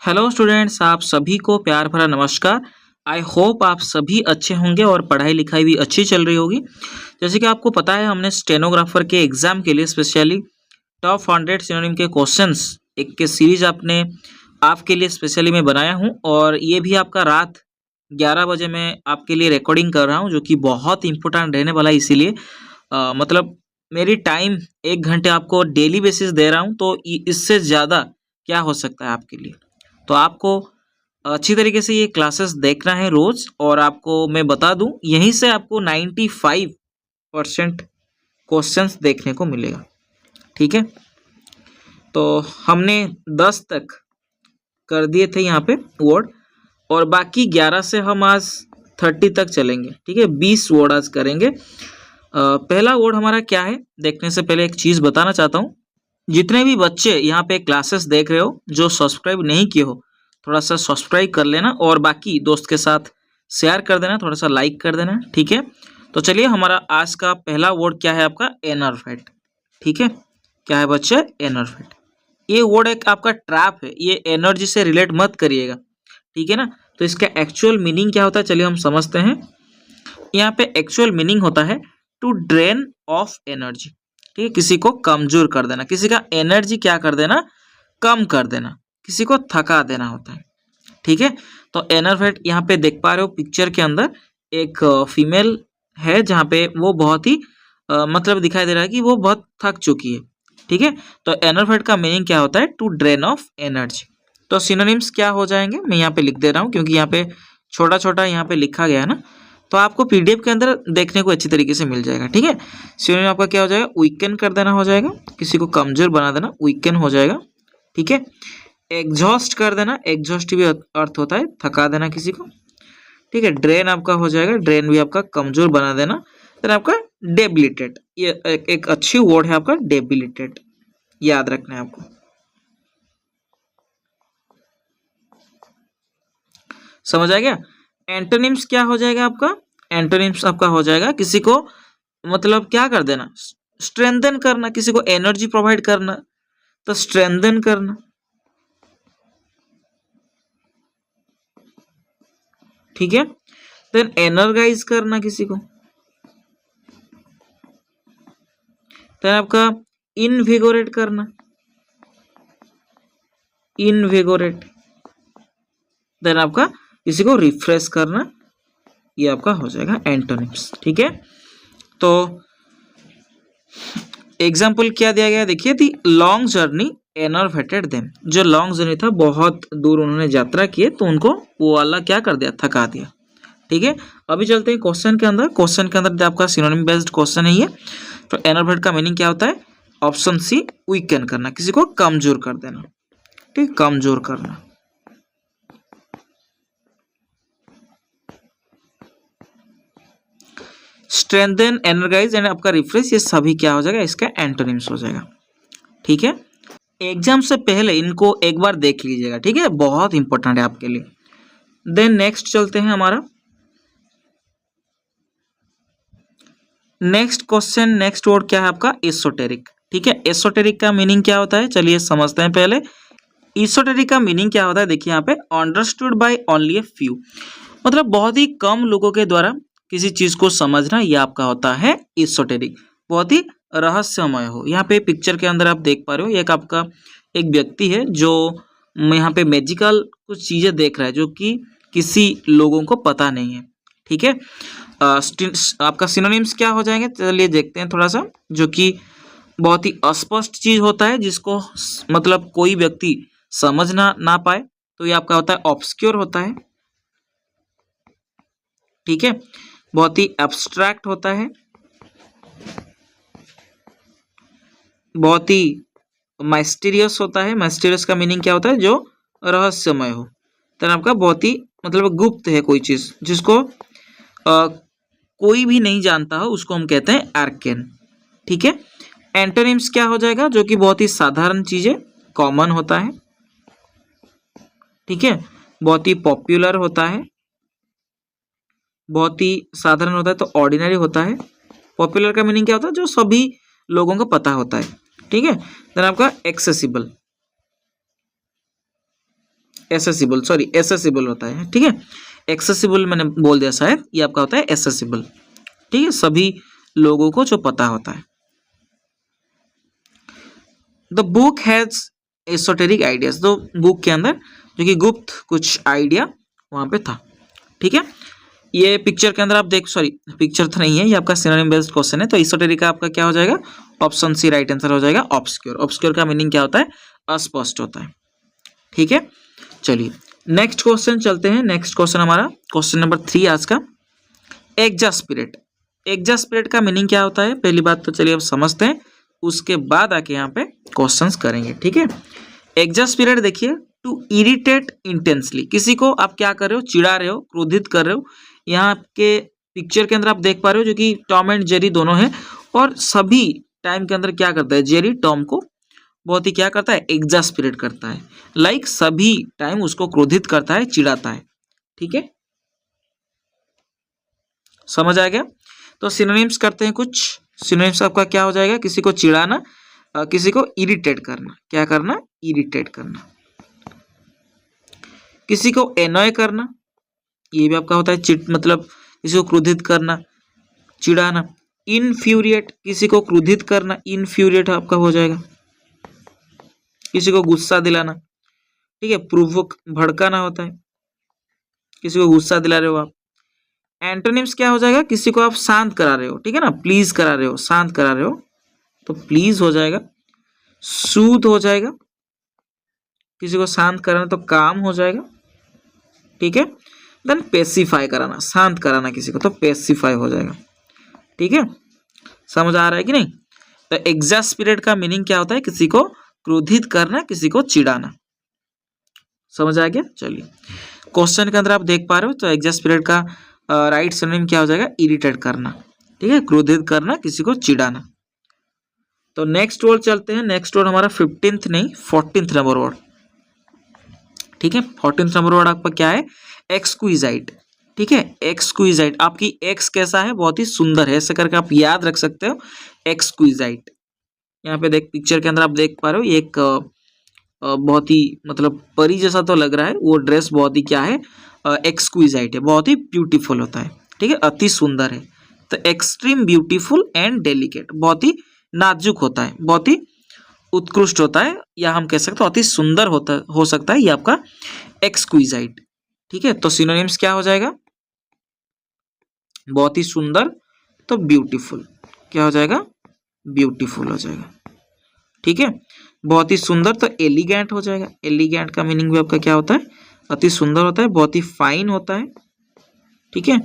Hello students, आप सभी को प्यार भरा नमस्कार। आई होप आप सभी अच्छे होंगे और पढ़ाई लिखाई भी अच्छी चल रही होगी। जैसे कि आपको पता है, हमने स्टेनोग्राफर के एग्जाम के लिए स्पेशली टॉप 100 सिनोनिम के क्वेश्चंस एक के सीरीज आपके लिए स्पेशली मैं बनाया हूं, और ये भी आपका रात 11 बजे मैं आपके लिए रिकॉर्डिंग कर रहा हूं, जो कि बहुत इंपॉर्टेंट रहने वाला है। इसीलिए मतलब मेरी टाइम 1 घंटे आपको डेली बेसिस दे रहा हूं, तो इससे ज़्यादा क्या हो सकता है आपके लिए। तो आपको अच्छी तरीके से ये क्लासेस देखना है रोज, और आपको मैं बता दूं, यहीं से आपको 95% क्वेश्चंस देखने को मिलेगा। ठीक है, तो हमने 10 तक कर दिए थे यहाँ पे वर्ड, और बाकी 11 से हम आज 30 तक चलेंगे। ठीक है, 20 वर्ड आज करेंगे। पहला वर्ड हमारा क्या है, देखने से पहले एक चीज़ बताना चाहता हूँ। जितने भी बच्चे यहाँ पे क्लासेस देख रहे हो, जो सब्सक्राइब नहीं किए हो, थोड़ा सा सब्सक्राइब कर लेना, और बाकी दोस्त के साथ शेयर कर देना, थोड़ा सा लाइक कर देना। ठीक है, तो चलिए, हमारा आज का पहला वर्ड क्या है, आपका एनरफेट। ठीक है, क्या है बच्चे, एनरफेट। ये वर्ड एक आपका ट्रैप है, ये एनर्जी से रिलेट मत करिएगा। ठीक है ना, तो इसका एक्चुअल मीनिंग क्या होता है, चलिए हम समझते हैं। यहाँ पे एक्चुअल मीनिंग होता है टू ड्रेन ऑफ एनर्जी। ठीक है, किसी को कमजोर कर देना, किसी का एनर्जी क्या कर देना, कम कर देना, किसी को थका देना होता है। ठीक है, तो एनरफेट यहाँ पे देख पा रहे हो पिक्चर के अंदर एक फीमेल है, जहाँ पे वो बहुत ही मतलब दिखाई दे रहा है कि वो बहुत थक चुकी है। ठीक है, तो एनरफेट का मीनिंग क्या होता है, टू ड्रेन ऑफ एनर्जी। तो सिनोनिम्स क्या हो जाएंगे, मैं यहाँ पे लिख दे रहा हूँ, क्योंकि यहाँ पे छोटा छोटा यहाँ पे लिखा गया है ना, तो आपको पीडीएफ के अंदर देखने को अच्छी तरीके से मिल जाएगा। ठीक है, सिनोनिम आपका क्या हो जाएगा, वीकन कर देना हो जाएगा, किसी को कमजोर बना देना, वीकन हो जाएगा। ठीक है, एग्जॉस्ट कर देना, एग्जॉस्ट भी अर्थ होता है थका देना किसी को। ठीक है, ड्रेन आपका हो जाएगा, ड्रेन भी आपका कमजोर बना देना। फिर आपका डेबिलिटेट, ये एक अच्छी वर्ड है आपका डेबिलिटेट, याद रखना है आपको। समझ आ गया। एंटोनिम्स क्या हो जाएगा आपका, एंटोनिम्स आपका हो जाएगा किसी को मतलब क्या कर देना, स्ट्रेंथन करना, किसी को एनर्जी प्रोवाइड करना, तो स्ट्रेंथन करना। ठीक है, देन एनर्गाइज करना किसी को, देन आपका इनविगोरेट करना, इनविगोरेट, देन आपका किसी को रिफ्रेश करना, ये आपका हो जाएगा एंटोनिम्स। ठीक है, तो एग्जाम्पल क्या दिया गया, देखिए, दी लॉन्ग जर्नी एनर्वेटेड देम। जो लॉन्ग जर्नी था, बहुत दूर उन्होंने यात्रा की, तो उनको वो वाला क्या कर दिया, थका दिया। ठीक है, अभी चलते हैं क्वेश्चन के अंदर। क्वेश्चन के अंदर आपका सिनोनिम बेस्ड क्वेश्चन है ये। तो एनर्वेट का मीनिंग क्या होता है, ऑप्शन सी, वीकन करना, किसी को कमजोर कर देना। ठीक, कमजोर करना। स्ट्रेंथन, एनर्गाइज एंड आपका रिफ्रेश, ये सभी क्या हो जाएगा, इसका एंटोनिम्स हो जाएगा। ठीक है, एग्जाम से पहले इनको एक बार देख लीजिएगा। ठीक है, बहुत इंपॉर्टेंट है आपके लिए। देन नेक्स्ट चलते हैं हमारा नेक्स्ट क्वेश्चन। नेक्स्ट वर्ड क्या है आपका, एसोटेरिक। ठीक है, एसोटेरिक का मीनिंग क्या होता है, चलिए समझते हैं पहले। एसोटेरिक का मीनिंग क्या होता है, देखिए यहाँ पे, understood by only a few, मतलब बहुत ही कम लोगों के द्वारा किसी चीज को समझना, ये आपका होता है एसोटेरिक। बहुत ही रहस्यमय हो। यहाँ पे पिक्चर के अंदर आप देख पा रहे हो, एक आपका एक व्यक्ति है जो यहाँ पे मैजिकल कुछ चीजें देख रहा है, जो कि किसी लोगों को पता नहीं है। ठीक है, आपका सिनोनिम्स क्या हो जाएंगे, चलिए देखते हैं थोड़ा सा। जो कि बहुत ही अस्पष्ट चीज होता है, जिसको मतलब कोई व्यक्ति समझना ना पाए, तो ये आपका होता है ऑब्सक्योर होता है। ठीक है, बहुत ही एब्स्ट्रैक्ट होता है, बहुत ही माइस्टीरियस होता है। माइस्टीरियस का मीनिंग क्या होता है, जो रहस्यमय हो। तो आपका बहुत ही मतलब गुप्त है कोई चीज, जिसको कोई भी नहीं जानता हो, उसको हम कहते हैं आर्केन। ठीक है, एंटोनिम्स क्या हो जाएगा, जो कि बहुत ही साधारण चीजें, कॉमन होता है। ठीक है, बहुत ही पॉपुलर होता है, बहुत ही साधारण होता है, तो ऑर्डिनरी होता है। पॉपुलर का मीनिंग क्या होता है, जो सभी लोगों को पता होता है। ठीक है, देन आपका एक्सेसिबल, एसेसिबल, सॉरी एसेसिबल होता है, ठीक है। एक्सेसिबल मैंने बोल दिया शायद, ये आपका होता है एसेसिबल, ठीक है, सभी लोगों को जो पता होता है। The book has esoteric ideas, तो बुक के अंदर जो कि गुप्त कुछ आइडिया वहां पे था, ठीक है। ये पिक्चर के अंदर आप देख, सॉरी पिक्चर तो नहीं है, ये आपका सिनोनिम बेस्ड क्वेश्चन है, तो एसोटेरिक का आपका क्या हो जाएगा, ऑप्शन सी राइट आंसर हो जाएगा। ऑब्सक्योर, ऑब्सक्योर का मीनिंग क्या होता है, अस्पष्ट होता है, ठीक है। चलिए नेक्स्ट क्वेश्चन चलते हैं। नेक्स्ट क्वेश्चन हमारा क्वेश्चन नंबर 3 आज का, एग्जास्पिरेट। एग्जास्पिरेट का मीनिंग क्या होता है, पहली बात तो चलिए अब समझते हैं, उसके बाद आके यहाँ पे क्वेश्चंस करेंगे, ठीक है। एग्जास्पिरेट देखिए, टू इरिटेट इंटेंसली, किसी को आप क्या कर रहे हो, चिढ़ा रहे हो, क्रोधित कर रहे हो। यहाँ आपके पिक्चर के अंदर आप देख पा रहे हो जो कि टॉम एंड जेरी दोनों हैं, और सभी टाइम के अंदर क्या करता है, जेरी टॉम को बहुत ही क्या करता है, एग्जास्पिरेट करता है, लाइक सभी टाइम उसको क्रोधित करता है, चिढ़ाता है, ठीक है, समझ आ गया। तो सिनोनिम्स करते हैं कुछ। सिनोनिम्स आपका क्या हो जाएगा, किसी को चिढ़ाना, किसी को इरिटेट करना, क्या करना, इरिटेट करना, किसी को एनॉय करना, ये भी आपका होता है चिट, मतलब किसी को क्रोधित करना, चिढ़ाना। इनफ्यूरिएट, किसी को क्रोधित करना, इनफ्यूरिएट आपका हो जाएगा, किसी को गुस्सा दिलाना, ठीक है। प्रोवोक, भड़काना होता है, किसी को गुस्सा दिला रहे हो आप। एंटोनिम्स क्या हो जाएगा, किसी को आप शांत करा रहे हो, ठीक है ना, प्लीज करा रहे हो, शांत करा रहे हो, तो प्लीज हो जाएगा। सूद हो जाएगा, किसी को शांत कराना तो काम हो जाएगा, ठीक है। देन पेसिफाई कराना, शांत कराना किसी को, तो पेसिफाई हो जाएगा, ठीक है। समझ आ रहा है कि नहीं। तो एग्जास्पिरेट का मीनिंग क्या होता है, किसी को क्रोधित करना, किसी को चिढ़ाना, समझ आ गया। चलिए क्वेश्चन के अंदर आप देख पा रहे हो, तो एग्जास्पिरेट का राइट सिनोनिम क्या हो जाएगा, इरिटेट करना, ठीक है, क्रोधित करना, किसी को चिढ़ाना। तो नेक्स्ट वर्ड चलते हैं। नेक्स्ट वर्ड हमारा 15th नहीं 14th नंबर वर्ड, ठीक है। 14th नंबर वर्ड आपका क्या है, एक्सक्विजाइट, ठीक है। एक्सक्विजाइट, आपकी एक्स कैसा है, बहुत ही सुंदर है, ऐसे करके आप याद रख सकते हो, एक्सक्विजाइट। यहाँ पे देख पिक्चर के अंदर आप देख पा रहे हो, एक बहुत ही मतलब परी जैसा तो लग रहा है, वो ड्रेस बहुत ही क्या है, एक्सक्विजाइट है, बहुत ही ब्यूटीफुल होता है, ठीक है, अति सुंदर है। तो एक्सट्रीम ब्यूटीफुल एंड डेलिकेट, बहुत ही नाजुक होता है, बहुत ही उत्कृष्ट होता है, या हम कह सकते हैं अति सुंदर होता हो सकता है ये आपका एक्सक्विजाइट, ठीक है। तो सिनोनिम्स क्या हो जाएगा, बहुत ही सुंदर, तो ब्यूटीफुल, क्या हो जाएगा, ब्यूटीफुल हो जाएगा, ठीक है। बहुत ही सुंदर तो एलिगेंट हो जाएगा, एलिगेंट का मीनिंग भी आपका क्या होता है, अति सुंदर होता है, बहुत ही फाइन होता है, ठीक है,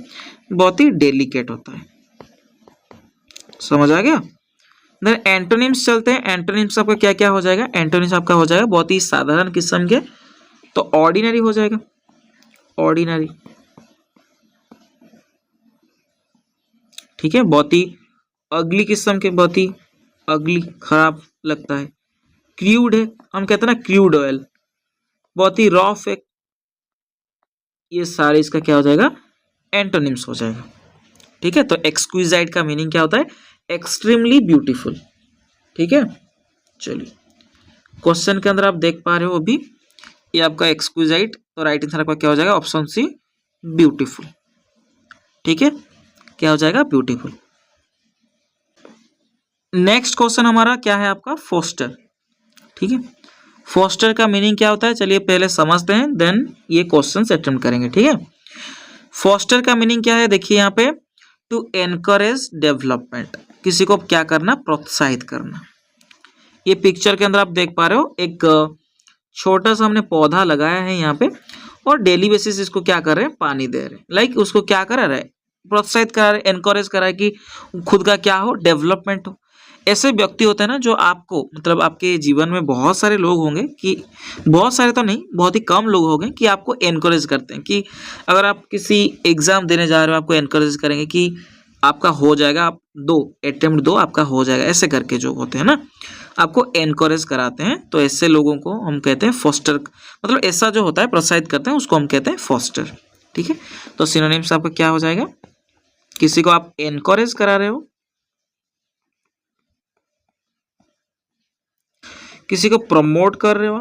बहुत ही डेलिकेट होता है, समझ आ गया। देन एंटोनिम्स चलते हैं। एंटोनिम्स आपका क्या क्या हो जाएगा, एंटोनिम्स आपका हो जाएगा बहुत ही साधारण किस्म के, तो ऑर्डिनरी हो जाएगा, ऑर्डिनरी, ठीक है, बहुत ही अगली किस्म के, बहुत ही अगली, खराब लगता है। क्रूड है, हम कहते हैं ना क्रूड ऑयल, बहुत ही रफ है, ये सारे इसका क्या हो जाएगा, एंटोनिम्स हो जाएगा, ठीक है। तो एक्सक्विजाइट का मीनिंग क्या होता है, एक्सट्रीमली ब्यूटीफुल, ठीक है। चलिए क्वेश्चन के अंदर आप देख पा रहे हो अभी, ये आपका एक्सक्विजाइट, तो राइट आंसर आपका क्या हो जाएगा, ऑप्शन सी ब्यूटीफुल, ठीक है, क्या हो जाएगा, ब्यूटीफुल। नेक्स्ट क्वेश्चन हमारा क्या है आपका, फोस्टर, ठीक है। फोस्टर का मीनिंग क्या होता है, चलिए पहले समझते हैं, देन ये क्वेश्चन अटेम्प्ट करेंगे, ठीक है। फोस्टर का मीनिंग क्या है, देखिए यहाँ पे, टू एनकरेज डेवलपमेंट, किसी को क्या करना, प्रोत्साहित करना। ये पिक्चर के अंदर आप देख पा रहे हो, एक छोटा सा हमने पौधा लगाया है यहाँ पे, और डेली बेसिस इसको क्या कर रहे हैं, पानी दे रहे हैं, लाइक उसको क्या करा रहे हैं, प्रोत्साहित करा रहे, एनकरेज करा है कि खुद का क्या हो, डेवलपमेंट हो। ऐसे व्यक्ति होते हैं ना जो आपको, मतलब आपके जीवन में बहुत सारे लोग होंगे, कि बहुत सारे तो नहीं, बहुत ही कम लोग होंगे कि आपको एनकरेज करते हैं, कि अगर आप किसी एग्जाम देने जा रहे हो, आपको एनकरेज करेंगे कि आपका हो जाएगा, आप दो अटेम्प्ट दो, आपका हो जाएगा, ऐसे करके जो होते हैं ना, आपको एनकरेज कराते हैं, तो ऐसे लोगों को हम कहते हैं फोस्टर, मतलब ऐसा जो होता है प्रोत्साहित करते हैं, उसको हम कहते हैं फोस्टर, ठीक है। तो सिनोनिम्स आपका क्या हो जाएगा, किसी को आप एनकरेज करा रहे हो, किसी को प्रमोट कर रहे हो,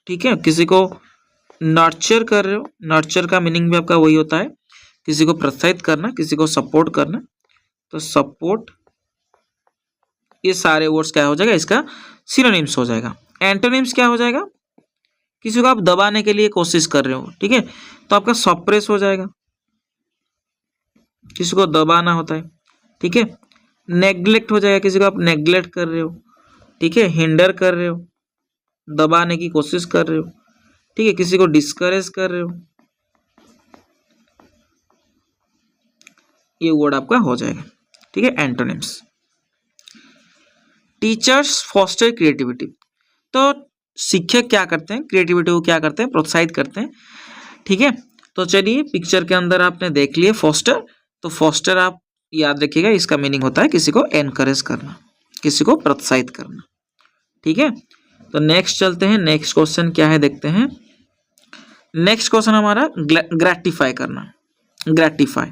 ठीक है, किसी को नर्चर कर रहे हो, नर्चर का मीनिंग भी आपका वही होता है, किसी को प्रोत्साहित करना, किसी को सपोर्ट करना। तो सपोर्ट, ये सारे वर्ड्स क्या हो जाएगा, इसका सिनोनिम्स हो जाएगा। एंटोनिम्स क्या हो जाएगा, किसी को आप दबाने के लिए कोशिश कर रहे हो, ठीक है, तो आपका सप्रेस हो जाएगा, किसी को दबाना होता है, ठीक है। नेग्लेक्ट हो जाएगा, किसी को आप नेग्लेक्ट कर रहे हो, ठीक है, हिंडर कर रहे हो, दबाने की कोशिश कर रहे हो, ठीक है, किसी को डिस्करेज कर रहे हो, ये वर्ड आपका हो जाएगा, ठीक है, एंटोनिम्स। टीचर्स फॉस्टर क्रिएटिविटी, तो शिक्षक क्या करते हैं, क्रिएटिविटी को क्या करते हैं, प्रोत्साहित करते हैं, ठीक है। तो चलिए पिक्चर के अंदर आपने देख लिए फॉस्टर, तो फॉस्टर आप याद रखिएगा, इसका मीनिंग होता है किसी को एनकरेज करना, किसी को प्रोत्साहित करना, ठीक है। तो नेक्स्ट चलते हैं, नेक्स्ट क्वेश्चन क्या है देखते हैं। नेक्स्ट क्वेश्चन हमारा ग्रेटिफाई करना, ग्रेटिफाई।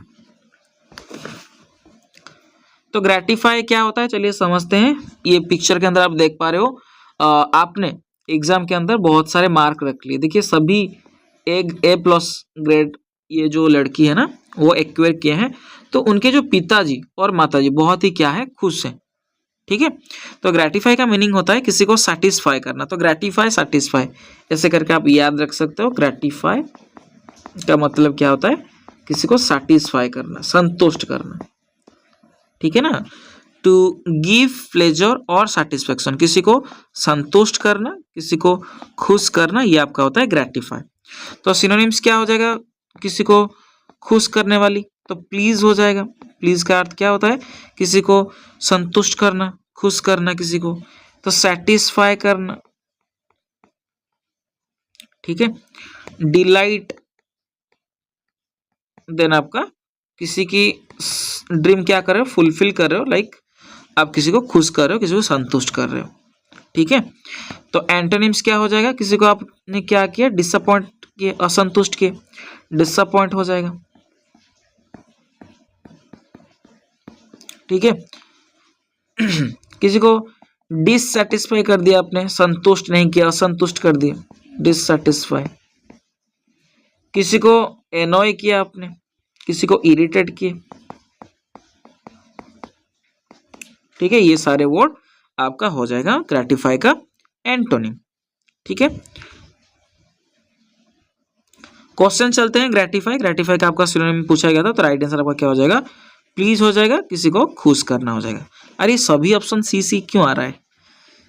तो ग्रेटिफाई क्या होता है, चलिए समझते हैं। ये पिक्चर के अंदर आप देख पा रहे हो, आपने एग्जाम के अंदर बहुत सारे मार्क रख लिए, देखिए सभी A+ ग्रेड ये जो लड़की है ना वो एक्वायर किए हैं, तो उनके जो पिताजी और माताजी बहुत ही क्या है, खुश हैं, ठीक है। तो ग्रेटिफाई का मीनिंग होता है किसी को सेटिस्फाई करना, तो ग्रेटिफाई सेटिस्फाई ऐसे करके आप याद रख सकते हो। ग्रेटिफाई का मतलब क्या होता है, किसी को सेटिस्फाई करना, संतुष्ट करना, ठीक है ना। टू गिव प्लेजर और सेटिस्फेक्शन, किसी को संतुष्ट करना, किसी को खुश करना, ये आपका होता है ग्रेटिफाई। तो सिनोनिम्स क्या हो जाएगा, किसी को खुश करने वाली, तो प्लीज हो जाएगा। प्लीज का अर्थ क्या होता है, किसी को संतुष्ट करना, खुश करना किसी को, तो सेटिस्फाई करना, ठीक है। डिलाइट देन आपका किसी की ड्रीम क्या कर रहे हो, फुलफिल कर रहे हो, लाइक आप किसी को खुश कर रहे हो, किसी को संतुष्ट कर रहे हो, ठीक है। तो एंटोनिम्स क्या हो जाएगा, किसी को आपने क्या किया, डिसअपॉइंट किए, असंतुष्ट किए, डिसअपॉइंट हो जाएगा, ठीक है। किसी को डिससेटिस्फाई कर दिया आपने, संतुष्ट नहीं किया, असंतुष्ट कर दिया, डिससेटिस्फाई। किसी को एनॉय किया आपने, किसी को इरिटेट किए, ठीक है। ये सारे वर्ड आपका हो जाएगा ग्रेटिफाई का एंटोनिम, ठीक है। क्वेश्चन चलते हैं, ग्रेटिफाई, ग्रेटिफाई का आपका सिनोनिम पूछा गया था, तो राइट आंसर आपका क्या हो जाएगा, प्लीज हो जाएगा, किसी को खुश करना हो जाएगा। अरे सभी ऑप्शन सी क्यों आ रहा है,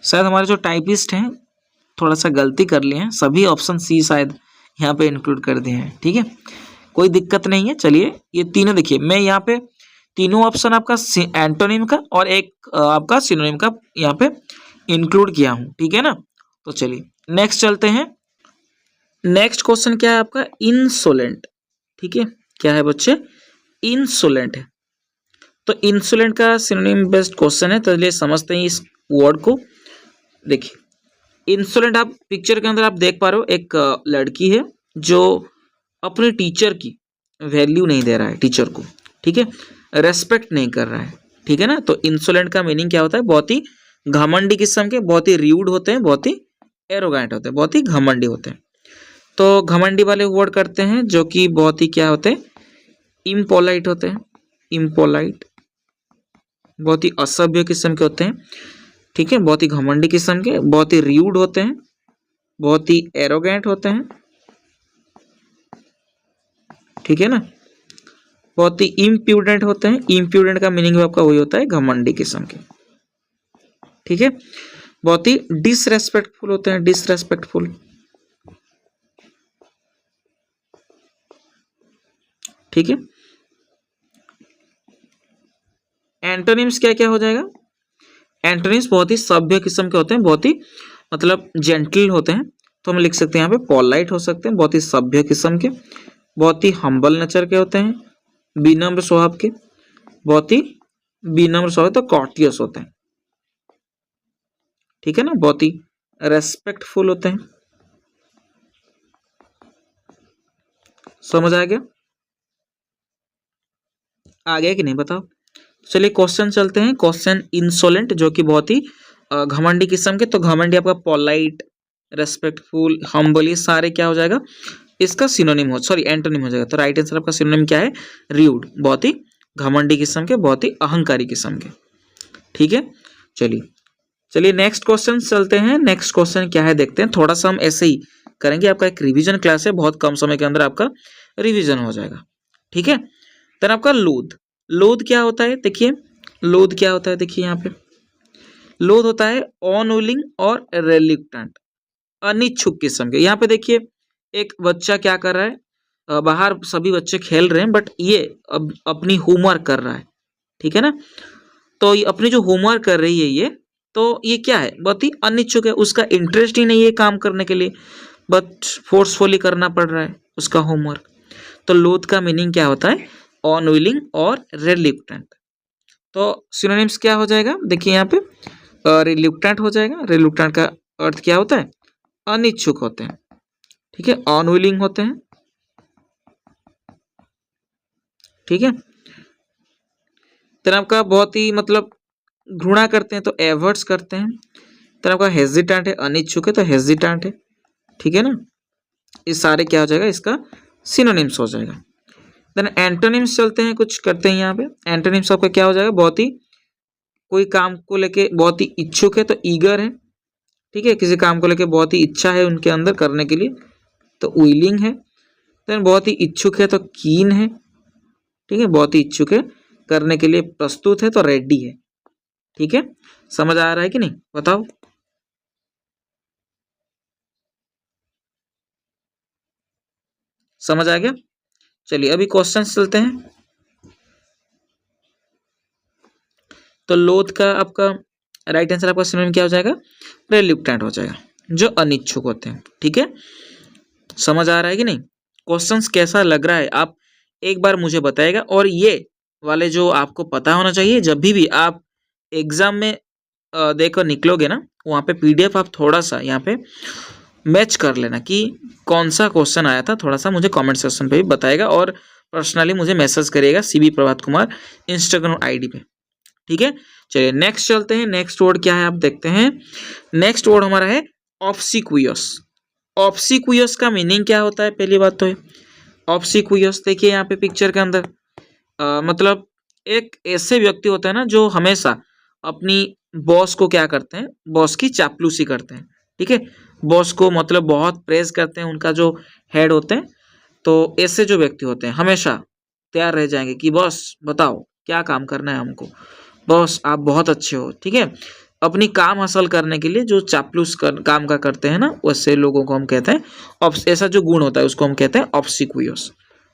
शायद हमारे जो टाइपिस्ट हैं थोड़ा सा गलती कर लिए हैं, सभी ऑप्शन सी शायद यहाँ पे इंक्लूड कर दिए हैं, ठीक है, कोई दिक्कत नहीं है। चलिए ये तीनों देखिए, मैं यहाँ पे तीनों ऑप्शन आपका एंटोनिम का और एक आपका सिनोनिम का यहाँ पे इंक्लूड किया हूँ, ठीक है ना। तो चलिए नेक्स्ट चलते हैं। नेक्स्ट क्वेश्चन क्या है आपका, इंसोलेंट, ठीक है, क्या है बच्चे, इंसोलेंट है। तो इंसोलेंट का सिनोनिम बेस्ड क्वेश्चन है, तो चलिए समझते हैं इस वर्ड को। देखिए इंसोलेंट, आप पिक्चर के अंदर आप देख पा रहे हो, एक लड़की है जो अपने टीचर की वैल्यू नहीं दे रहा है, टीचर को, ठीक है, रेस्पेक्ट नहीं कर रहा है, ठीक है ना। तो इंसोलेंट का मीनिंग क्या होता है, बहुत ही घमंडी किस्म के, बहुत ही र्यूड होते हैं, बहुत ही एरोगेंट होते हैं, बहुत ही घमंडी होते हैं। तो घमंडी वाले वर्ड करते हैं जो कि बहुत ही क्या होते हैं, इम्पोलाइट होते हैं, इम्पोलाइट, बहुत ही असभ्य किस्म के होते हैं, ठीक है, बहुत ही घमंडी किस्म के, बहुत ही र्यूड होते हैं, बहुत ही एरोगेंट होते हैं, ठीक है ना, बहुत ही इम्प्यूडेंट होते हैं। इम्प्यूडेंट का मीनिंग आपका वही होता है, घमंडी किस्म के, ठीक है। बहुत ही डिसरेस्पेक्टफुल होते हैं, डिसरेस्पेक्टफुल, ठीक है। एंटोनिम्स क्या क्या हो जाएगा, एंटोनिम्स बहुत ही सभ्य किस्म के होते हैं, बहुत ही मतलब जेंटल होते हैं, तो हम लिख सकते हैं यहाँ पे पोलाइट हो सकते हैं, बहुत ही सभ्य किस्म के, बहुत ही हम्बल नेचर के होते हैं, विनम्र स्वभाव के, बहुत ही विनम्र स्वभाव, तो कॉर्टियस होते हैं, ठीक है ना, बहुत ही रेस्पेक्टफुल होते हैं। समझ आ गया, आ गया कि नहीं बताओ। चलिए क्वेश्चन चलते हैं। क्वेश्चन इंसोलेंट जो कि बहुत ही घमंडी किस्म के, तो घमंडी आपका पोलाइट, रेस्पेक्टफुल, हम्बल, ये सारे क्या हो जाएगा इसका सिनोनिम हो, सॉरी एंटोनिम हो जाएगा। तो राइट आंसर आपका सिनोनिम क्या है? र्यूड, बहुत ही घमंडी किस्म के, बहुत ही अहंकारी किस्म के। ठीक है, चलिए चलिए नेक्स्ट क्वेश्चन चलते हैं। नेक्स्ट क्वेश्चन क्या है देखते हैं। थोड़ा सा हम ऐसे ही करेंगे, आपका एक रिवीजन क्लास है, बहुत कम समय के अंदर आपका रिवीजन हो जाएगा। ठीक है, देन आपका लोध। लोध क्या होता है देखिए, लोध क्या होता है देखिए, यहाँ पे लोध होता है अनविलिंग और रेलिक्टेंट, अनिच्छुक किस्म के। यहाँ पे देखिए एक बच्चा क्या कर रहा है, बाहर सभी बच्चे खेल रहे हैं बट ये अब अपनी होमवर्क कर रहा है। ठीक है ना, तो ये अपनी जो होमवर्क कर रही है ये, तो ये क्या है, बहुत ही अनिच्छुक है, उसका इंटरेस्ट ही नहीं है काम करने के लिए, बट फोर्सफुली करना पड़ रहा है उसका होमवर्क। तो लोथ का मीनिंग क्या होता है? अनविलिंग और रेलिक्टेंट। तो सिनोनिम्स क्या हो जाएगा देखिए यहाँ पे, रिलुक्टेंट हो जाएगा। रिलुक्टेंट का अर्थ क्या होता है? अनिच्छुक होते हैं। ठीक है, अनविलिंग होते हैं। ठीक है, फिर आपका बहुत ही मतलब घृणा करते हैं तो एवर्ट्स करते हैं। फिर आपका हेजिटेंट है, अनिच्छुक है तो हेजिटेंट है। ठीक है ना, इस सारे क्या हो जाएगा, इसका सिनोनिम्स हो जाएगा। देन एंटोनिम्स चलते हैं, कुछ करते हैं यहाँ पे। एंटोनिम्स आपका क्या हो जाएगा, बहुत ही कोई काम को लेके बहुत ही इच्छुक है तो ईगर है। ठीक है, किसी काम को लेके बहुत ही इच्छा है उनके अंदर करने के लिए तो विलिंग है। देन बहुत ही इच्छुक है तो कीन है। ठीक है, बहुत ही इच्छुक है, करने के लिए प्रस्तुत है तो रेडी है। ठीक है, समझ आ रहा है कि नहीं, बताओ। समझ आ गया? चलिए अभी क्वेश्चन चलते हैं। तो लोथ का आपका राइट आंसर आपका सिनोनिम क्या हो जाएगा? रेल्यूक्टेंट हो जाएगा, जो अनिच्छुक होते हैं। ठीक है, समझ आ रहा है कि नहीं? क्वेश्चंस कैसा लग रहा है आप एक बार मुझे बताएगा। और ये वाले जो आपको पता होना चाहिए, जब भी आप एग्जाम में देकर निकलोगे ना, वहाँ पे पीडीएफ आप थोड़ा सा यहाँ पे मैच कर लेना कि कौन सा क्वेश्चन आया था, थोड़ा सा मुझे कमेंट सेक्शन पे भी बताएगा और पर्सनली मुझे मैसेज करिएगा CB Prabhat Kumar Instagram ID पे। ठीक है, चलिए नेक्स्ट चलते हैं। नेक्स्ट वर्ड क्या है आप देखते हैं। नेक्स्ट वर्ड हमारा है ऑब्सिक्वियस। ऑब्सिक्वियस का मीनिंग क्या होता है, पहली बात तो है ऑब्सिक्वियस। देखिए यहाँ पे पिक्चर के अंदर मतलब एक ऐसे व्यक्ति होता है ना जो हमेशा अपनी बॉस को क्या करते हैं, बॉस की चापलूसी करते हैं। ठीक है, बॉस को मतलब बहुत प्रेज करते हैं, उनका जो हेड होते हैं। तो ऐसे जो व्यक्ति होते हैं हमेशा तैयार रह जाएंगे कि बॉस बताओ क्या काम करना है हमको, बॉस आप बहुत अच्छे हो। ठीक है, अपनी काम हासिल करने के लिए जो चापलूस काम का करते हैं ना, वैसे लोगों को हम कहते हैं ऐसा जो गुण होता है उसको हम कहते हैं ऑब्सिक्वियस।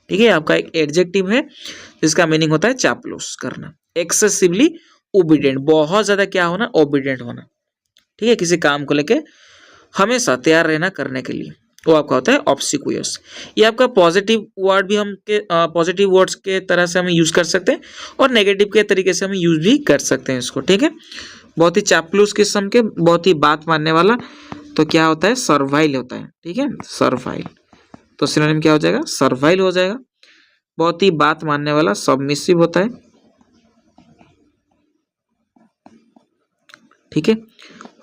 ठीक है, आपका एक एडजेक्टिव है जिसका मीनिंग होता है चापलूस करना। एक्सेसिवली ओबीडिएंट, बहुत ज्यादा क्या होना, ओबीडिएंट होना। ठीक है, किसी काम को लेके हमेशा तैयार रहना करने के लिए, वो आपका होता है ऑब्सिक्वियस। ये आपका पॉजिटिव वर्ड भी हम के पॉजिटिव वर्ड्स के तरह से हम यूज कर सकते हैं और नेगेटिव के तरीके से हम यूज भी कर सकते हैं इसको। ठीक है, बहुत ही चापलूस किस्म के, बहुत ही बात मानने वाला तो क्या होता है, सर्वाइल होता है। ठीक है, सर्वाइल, तो सिनोनिम क्या हो जाएगा, सर्वाइल हो जाएगा। बहुत ही बात मानने वाला सबमिसिव होता है। ठीक है,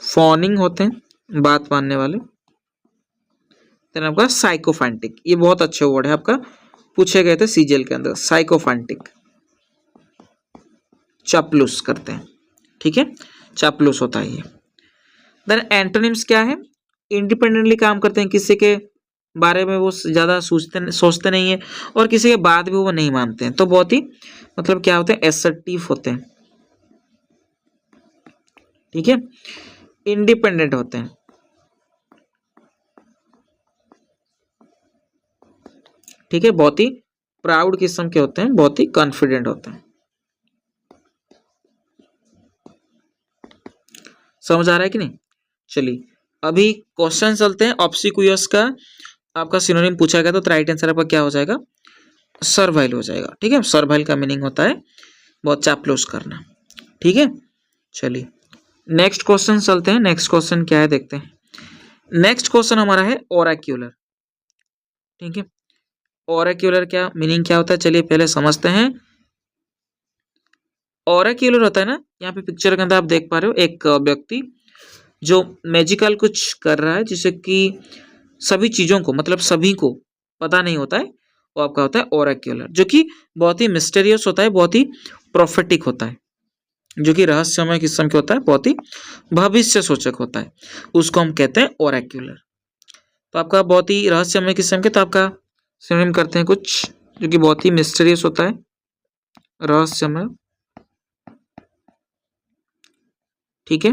फॉनिंग होते हैं, बात मानने वाले। देन आपका साइकोफैंटिक, ये बहुत अच्छे वर्ड है आपका, पूछे गए थे सीजीएल के अंदर। साइकोफैंटिक, चापलूस करते हैं। ठीक है, चापलूस होता है ये। देन एंटोनिम्स क्या है, इंडिपेंडेंटली काम करते हैं, किसी के बारे में वो ज्यादा सोचते नहीं है और किसी के बात भी वो नहीं मानते हैं। तो बहुत ही मतलब क्या होते हैं, एसर्टिव होते हैं। ठीक है, इंडिपेंडेंट होते हैं। ठीक है, बहुत ही प्राउड किस्म के होते हैं, बहुत ही कॉन्फिडेंट होते हैं। समझ आ रहा है कि नहीं? चलिए अभी क्वेश्चन चलते हैं। ऑब्सिक्वियस का आपका सिनोनिम पूछा गया तो राइट आंसर आपका क्या हो जाएगा, सर्वाइल हो जाएगा। ठीक है, सर्वाइल का मीनिंग होता है बहुत चापलूस करना। ठीक है, चलिए नेक्स्ट क्वेश्चन चलते हैं। नेक्स्ट क्वेश्चन क्या है देखते हैं। नेक्स्ट क्वेश्चन हमारा है ओरेक्युलर। ठीक है, ओरेक्युलर क्या मीनिंग क्या होता है, चलिए पहले समझते हैं। ओरेक्युलर होता है ना, यहाँ पे पिक्चर के अंदर आप देख पा रहे हो एक व्यक्ति जो मैजिकल कुछ कर रहा है जिससे कि सभी चीजों को मतलब सभी को पता नहीं होता है, वो आपका होता है ओरेक्युलर, जो कि बहुत ही मिस्टीरियस होता है, बहुत ही प्रोफेटिक होता है, जो कि रहस्यमय किस्म के होता है, बहुत ही भविष्य सूचक होता है, उसको हम कहते हैं ओरेक्युलर। तो आपका बहुत ही रहस्यमय किस्म के, तो आपका सिनोनिम करते हैं कुछ जो कि बहुत ही मिस्टीरियस होता है, रहस्यमय, ठीक है।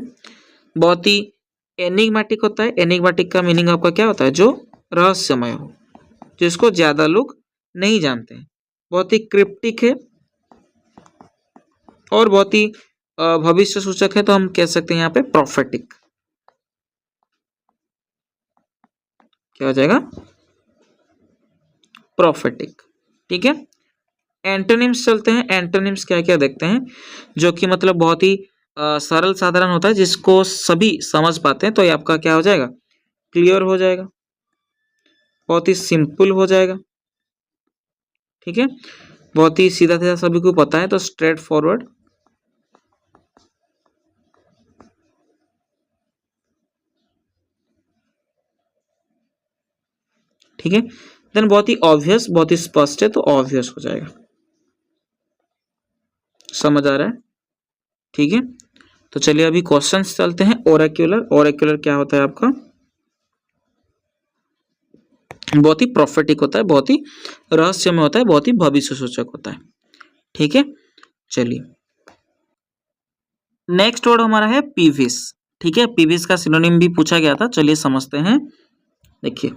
बहुत ही एनिग्मेटिक होता है, एनिग्मेटिक का मीनिंग आपका क्या होता है, जो रहस्यमय हो, जिसको ज्यादा लोग नहीं जानते हैं, बहुत ही क्रिप्टिक है और बहुत ही भविष्य सूचक है, तो हम कह सकते हैं यहाँ पे प्रोफेटिक। क्या हो जाएगा, प्रोफेटिक, ठीक है। एंटोनिम्स चलते हैं, एंटोनिम्स क्या क्या देखते हैं, जो कि मतलब बहुत ही सरल साधारण होता है, जिसको सभी समझ पाते हैं, तो ये आपका क्या हो जाएगा, क्लियर हो जाएगा, बहुत ही सिंपल हो जाएगा, ठीक है। बहुत ही सीधा सीधा सभी को पता है, तो स्ट्रेट फॉरवर्ड, ठीक है। देन बहुत ही ऑब्वियस, बहुत ही स्पष्ट है, तो ऑब्वियस हो जाएगा, समझ आ रहा है, ठीक है। तो चलिए अभी क्वेश्चंस चलते हैं। ओरेक्युलर, ओरेक्युलर क्या होता है आपका, बहुत ही प्रोफेटिक होता है, बहुत ही रहस्यमय होता है, बहुत ही भविष्य सूचक होता है, ठीक है। चलिए नेक्स्ट वर्ड हमारा है पीविस, ठीक है। पीविस का सिनोनिम भी पूछा गया था, चलिए समझते हैं। देखिए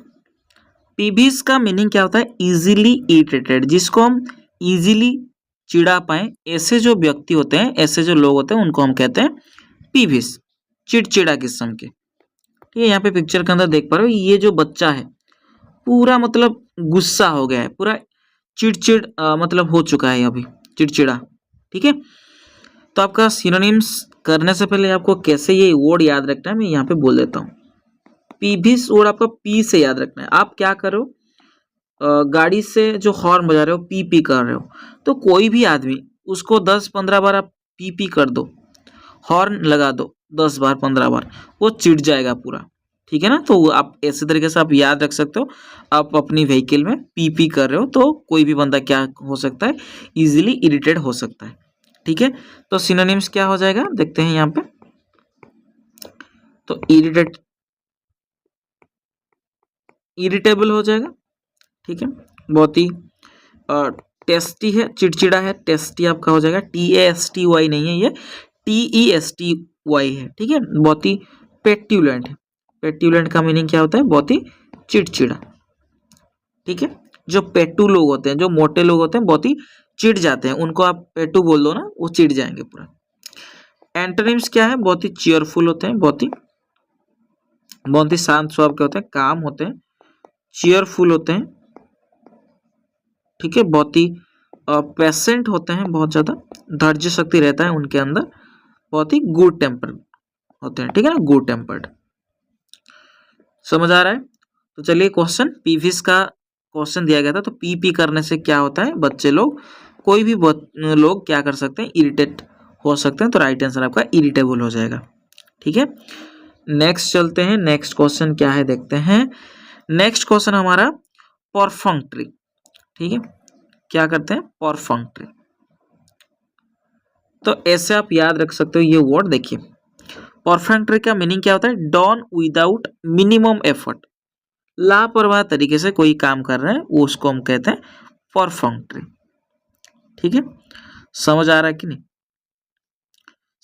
पीविस का मीनिंग क्या होता है, इजीली इरिटेटेड, जिसको हम इजीली चिढ़ा पाए, ऐसे जो व्यक्ति होते हैं, ऐसे जो लोग होते हैं, उनको हम कहते हैं पीविस, चिड़चिड़ा किस्म के, ठीक है। यहाँ पे पिक्चर के अंदर देख पा रहे हो, ये जो बच्चा है पूरा मतलब गुस्सा हो गया है, पूरा चिड़चिड़ मतलब हो चुका है अभी, चिड़चिड़ा, ठीक है। तो आपका सिनोनिम्स करने से पहले आपको कैसे ये वर्ड याद रखना है, मैं यहाँ पे बोल देता हूँ। पीविस वर्ड आपका पी से याद रखना है। आप क्या करो, गाड़ी से जो हॉर्न बजा रहे हो, पी पी कर रहे हो, तो कोई भी आदमी उसको 10-15 बार आप पी पी कर दो, हॉर्न लगा दो 10 बार 15 बार, वो चिढ़ जाएगा पूरा, ठीक है ना। तो आप ऐसे तरीके से आप याद रख सकते हो, आप अपनी व्हीकल में पी पी कर रहे हो तो कोई भी बंदा क्या हो सकता है, इजीली इरिटेट हो सकता है, ठीक है। तो सिनोनिम्स क्या हो जाएगा देखते हैं यहाँ पे। तो इरिटेट, इरिटेबल हो जाएगा, ठीक है। बहुत ही टेस्टी है, चिड़चिड़ा है, टेस्टी आपका हो जाएगा, TASTY नहीं है, ये TESTY है, ठीक है। बहुत ही पेट्यूलेंट है, पेट्यूलेंट का मीनिंग क्या होता है, बहुत ही चिड़चिड़ा, ठीक है। जो पेटू लोग होते हैं, जो मोटे लोग होते हैं, बहुत ही चिढ़ जाते हैं, उनको आप पेटू बोल दो ना, वो चिढ़ जाएंगे पूरा। एंटोनिम्स क्या है, बहुत ही चीयरफुल होते हैं, बहुत ही शांत स्वभाव के होते हैं, काम होते हैं, चीयरफुल होते हैं, ठीक है। बहुत ही पेशेंट होते हैं, बहुत ज्यादा धैर्य शक्ति रहता है उनके अंदर, बहुत ही गुड टेम्पर होते हैं, ठीक है ना, गुड टेम्पर्ड। समझ आ रहा है। तो चलिए क्वेश्चन, पीवीस का क्वेश्चन दिया गया था, तो पी पी करने से क्या होता है, बच्चे लोग, कोई भी लोग क्या कर सकते हैं, इरिटेट हो सकते हैं, तो राइट आंसर आपका इरिटेबल हो जाएगा, ठीक है। नेक्स्ट चलते हैं, नेक्स्ट क्वेश्चन क्या है देखते हैं। नेक्स्ट क्वेश्चन हमारा परफंक्ट्री, ठीक है। क्या करते हैं, परफंक्ट्री, तो ऐसे आप याद रख सकते हो ये वर्ड। देखिए परफेक्ट्री का मीनिंग क्या होता है, डॉन विदाउट मिनिमम एफर्ट, लापरवाह तरीके से कोई काम कर रहे हैं, वो उसको हम कहते हैं परफेक्ट्री, ठीक है। समझ आ रहा है कि नहीं,